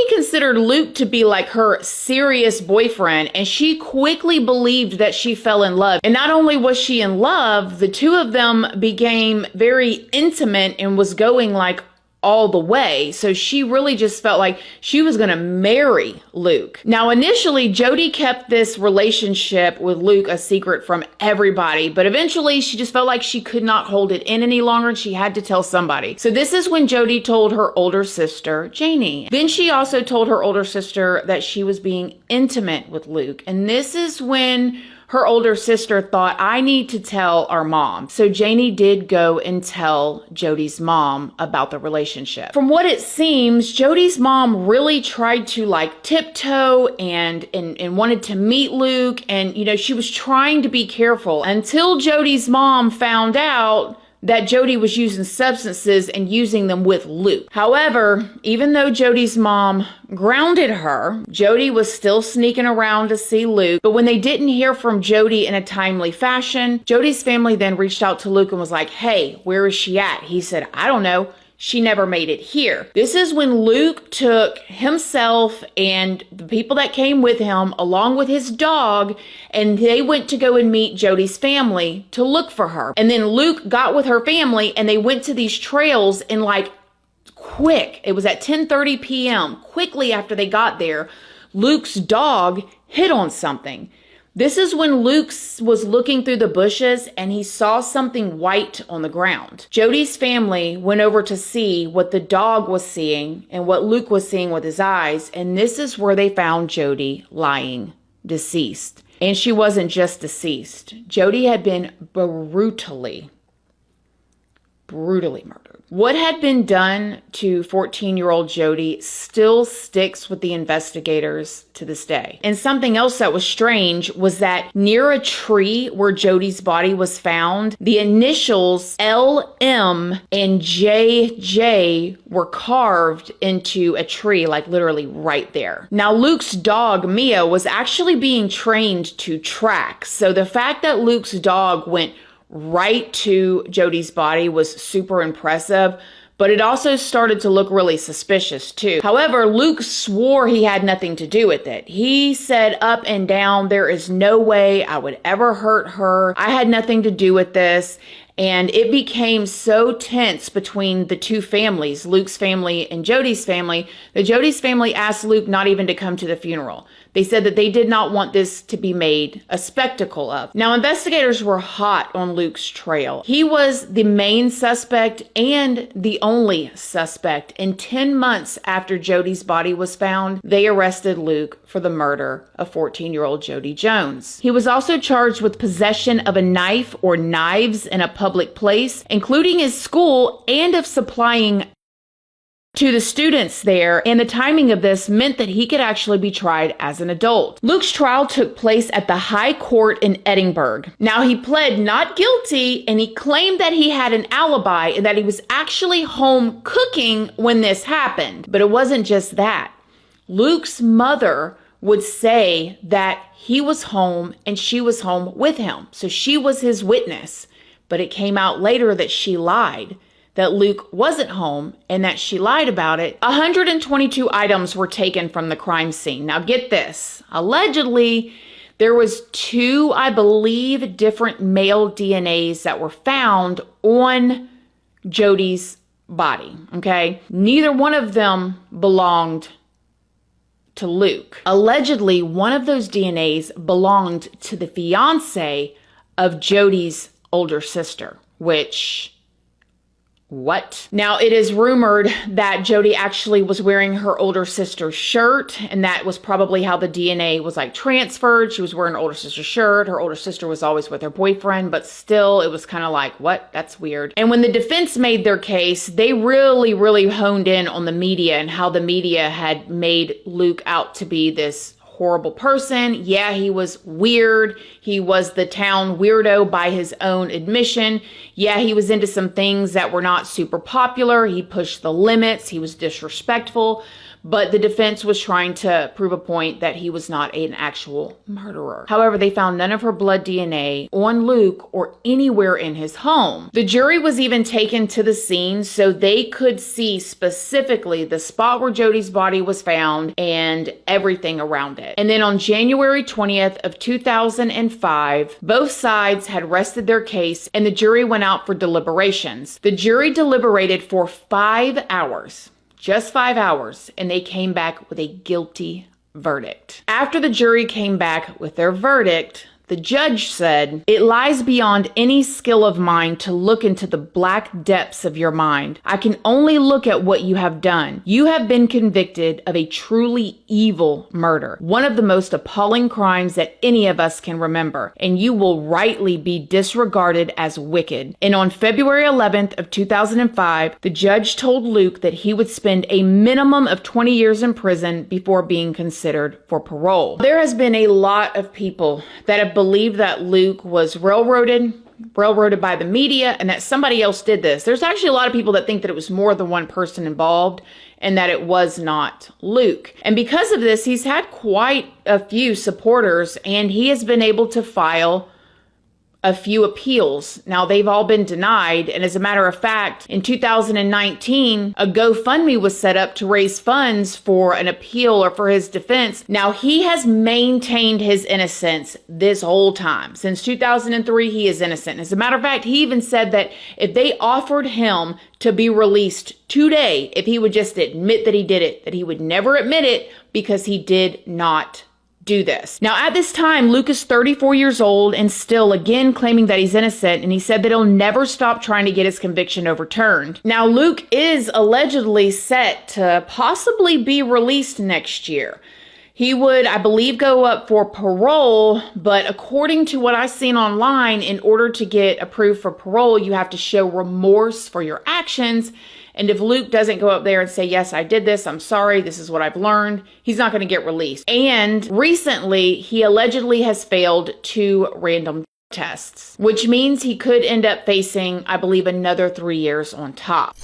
considered Luke to be like her serious boyfriend, and she quickly believed that she fell in love. And not only was she in love, the two of them became very intimate and was going like all the way. So she really just felt like she was going to marry Luke. Now, initially, Jody kept this relationship with Luke a secret from everybody, but eventually she just felt like she could not hold it in any longer and she had to tell somebody. So this is when Jody told her older sister, Janie. Then she also told her older sister that she was being intimate with Luke. And this is when her older sister thought, I need to tell our mom. So Janie did go and tell Jody's mom about the relationship. From what it seems, Jody's mom really tried to like tiptoe and wanted to meet Luke. And, you know, she was trying to be careful until Jody's mom found out that Jody was using substances and using them with Luke. However, even though Jody's mom grounded her, Jody was still sneaking around to see Luke. But when they didn't hear from Jody in a timely fashion, Jody's family then reached out to Luke and was like, hey, where is she at? He said, I don't know. She never made it here. This is when Luke took himself and the people that came with him along with his dog, and they went to go and meet Jody's family to look for her. And then Luke got with her family and they went to these trails and like quick, it was at 10:30 p.m. Quickly after they got there, Luke's dog hit on something. This is when Luke was looking through the bushes and he saw something white on the ground. Jody's family went over to see what the dog was seeing and what Luke was seeing with his eyes. And this is where they found Jody lying deceased. And she wasn't just deceased. Jody had been brutally murdered. What had been done to 14-year-old Jody still sticks with the investigators to this day. And something else that was strange was that near a tree where Jody's body was found, the initials LM and JJ were carved into a tree, like literally right there. Now, Luke's dog, Mia, was actually being trained to track. So the fact that Luke's dog went right to Jody's body was super impressive, but it also started to look really suspicious too. However, Luke swore he had nothing to do with it. He said up and down, there is no way I would ever hurt her. I had nothing to do with this. And it became so tense between the two families, Luke's family and Jody's family, that Jody's family asked Luke not even to come to the funeral. They said that they did not want this to be made a spectacle of. Now, investigators were hot on Luke's trail. He was the main suspect and the only suspect. And 10 months after Jody's body was found, they arrested Luke for the murder of 14-year-old Jody Jones. He was also charged with possession of a knife or knives in a public place, including his school, and of supplying to the students there, and the timing of this meant that he could actually be tried as an adult. Luke's trial took place at the High Court in Edinburgh. Now, he pled not guilty, and he claimed that he had an alibi and that he was actually home cooking when this happened. But it wasn't just that. Luke's mother would say that he was home and she was home with him. So she was his witness. But it came out later that she lied, that Luke wasn't home, and that she lied about it. 122 items were taken from the crime scene. Now get this. Allegedly, there was 2, I believe, different male DNAs that were found on Jody's body, okay? Neither one of them belonged to Luke. Allegedly, one of those DNAs belonged to the fiance of Jody's older sister, which, what? Now, it is rumored that Jody actually was wearing her older sister's shirt, and that was probably how the DNA was like transferred. She was wearing her older sister's shirt. Her older sister was always with her boyfriend, but still, it was kind of like, what? That's weird. And when the defense made their case, they really honed in on the media and how the media had made Luke out to be this horrible person. Yeah, he was weird. He was the town weirdo by his own admission. Yeah, he was into some things that were not super popular. He pushed the limits. He was disrespectful. but the defense was trying to prove a point that he was not an actual murderer. However, they found none of her blood DNA on Luke or anywhere in his home. The jury was even taken to the scene so they could see specifically the spot where Jody's body was found and everything around it. And then on January 20th of 2005, both sides had rested their case and the jury went out for deliberations. The jury deliberated for 5 hours, just 5 hours, and they came back with a guilty verdict. After the jury came back with their verdict, the judge said, "It lies beyond any skill of mine to look into the black depths of your mind. I can only look at what you have done. You have been convicted of a truly evil murder, one of the most appalling crimes that any of us can remember, and you will rightly be disregarded as wicked." And on February 11th of 2005, the judge told Luke that he would spend a minimum of 20 years in prison before being considered for parole. There has been a lot of people that have believed that Luke was railroaded by the media and that somebody else did this. There's actually a lot of people that think that it was more than one person involved and that it was not Luke. And because of this, he's had quite a few supporters and he has been able to file a few appeals. Now, they've all been denied. And as a matter of fact, in 2019, a GoFundMe was set up to raise funds for an appeal or for his defense. Now, he has maintained his innocence this whole time. Since 2003, he is innocent. As a matter of fact, he even said that if they offered him to be released today, if he would just admit that he did it, that he would never admit it because he did not do this. Now, at this time, Luke is 34 years old and still again claiming that he's innocent, and he said that he'll never stop trying to get his conviction overturned. Now, Luke is allegedly set to possibly be released next year. He would, I believe, go up for parole, but according to what I've seen online, in order to get approved for parole, you have to show remorse for your actions. And if Luke doesn't go up there and say, yes, I did this, I'm sorry, this is what I've learned, he's not going to get released. And recently, he allegedly has failed 2 random tests, which means he could end up facing, I believe, another 3 years on top.